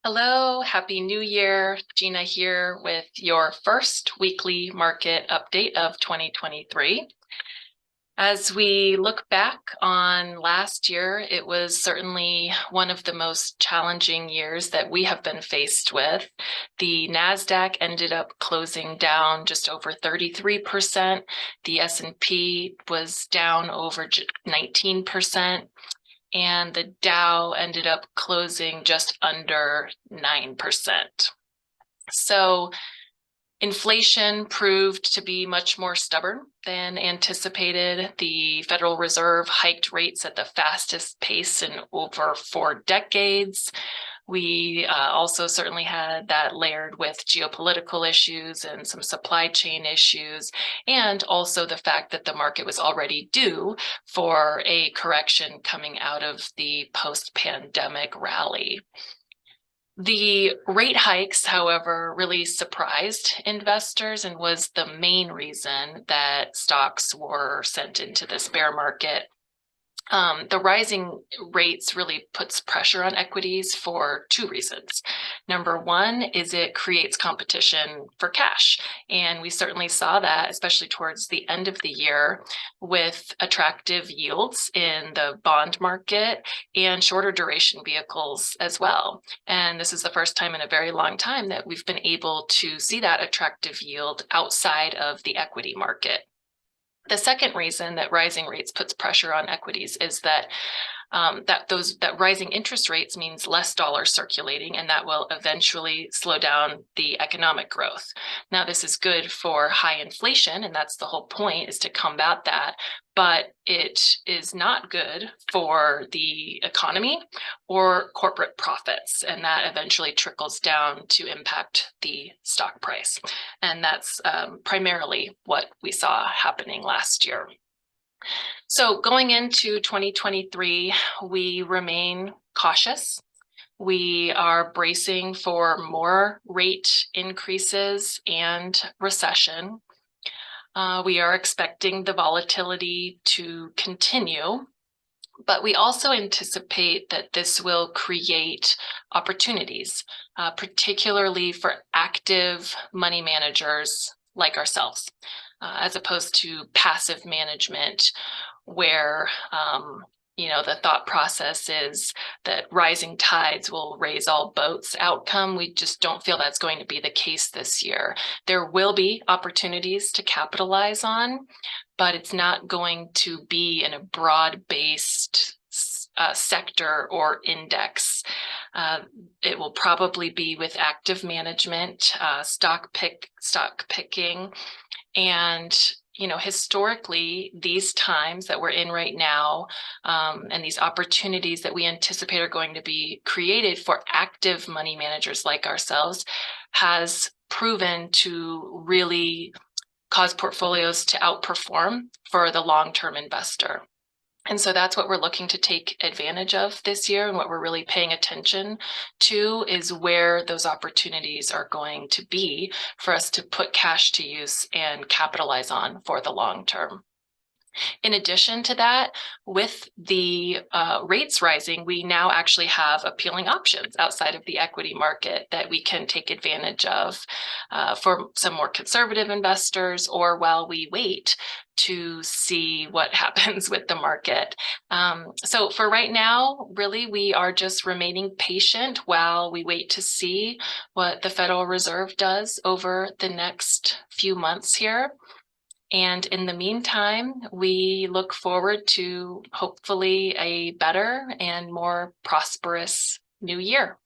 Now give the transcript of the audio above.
Hello, Happy New Year. Gina here with your first weekly market update of 2023. As we look back on last year, it was certainly one of the most challenging years that we have been faced with. The NASDAQ ended up closing down just over 33%. The S&P was down over 19%. And the Dow ended up closing just under 9%. So inflation proved to be much more stubborn than anticipated. The Federal Reserve hiked rates at the fastest pace in over 4 decades. We also certainly had that layered with geopolitical issues and some supply chain issues, and also the fact that the market was already due for a correction coming out of the post-pandemic rally. The rate hikes, however, really surprised investors and was the main reason that stocks were sent into this bear market. The rising rates really puts pressure on equities for two reasons. Number one is it creates competition for cash. And we certainly saw that, especially towards the end of the year, with attractive yields in the bond market and shorter duration vehicles as well. And this is the first time in a very long time that we've been able to see that attractive yield outside of the equity market. The second reason that rising rates puts pressure on equities is that rising interest rates means less dollars circulating, and that will eventually slow down the economic growth. Now, this is good for high inflation, and that's the whole point, is to combat that. But it is not good for the economy or corporate profits, and that eventually trickles down to impact the stock price. And that's primarily what we saw happening last year. So going into 2023, we remain cautious. We are bracing for more rate increases and recession. We are expecting the volatility to continue, but we also anticipate that this will create opportunities, particularly for active money managers like ourselves, as opposed to passive management where the thought process is that rising tides will raise all boats outcome. We just don't feel that's going to be the case this year. There will be opportunities to capitalize on, but it's not going to be in a broad-based sector or index. It will probably be with active management, stock picking, and historically, these times that we're in right now, and these opportunities that we anticipate are going to be created for active money managers like ourselves, has proven to really cause portfolios to outperform for the long-term investor. And so that's what we're looking to take advantage of this year, and what we're really paying attention to is where those opportunities are going to be for us to put cash to use and capitalize on for the long term. In addition to that, with the rates rising, we now actually have appealing options outside of the equity market that we can take advantage of for some more conservative investors, or while we wait to see what happens with the market. So for right now, really, we are just remaining patient while we wait to see what the Federal Reserve does over the next few months here. And in the meantime, we look forward to hopefully a better and more prosperous new year.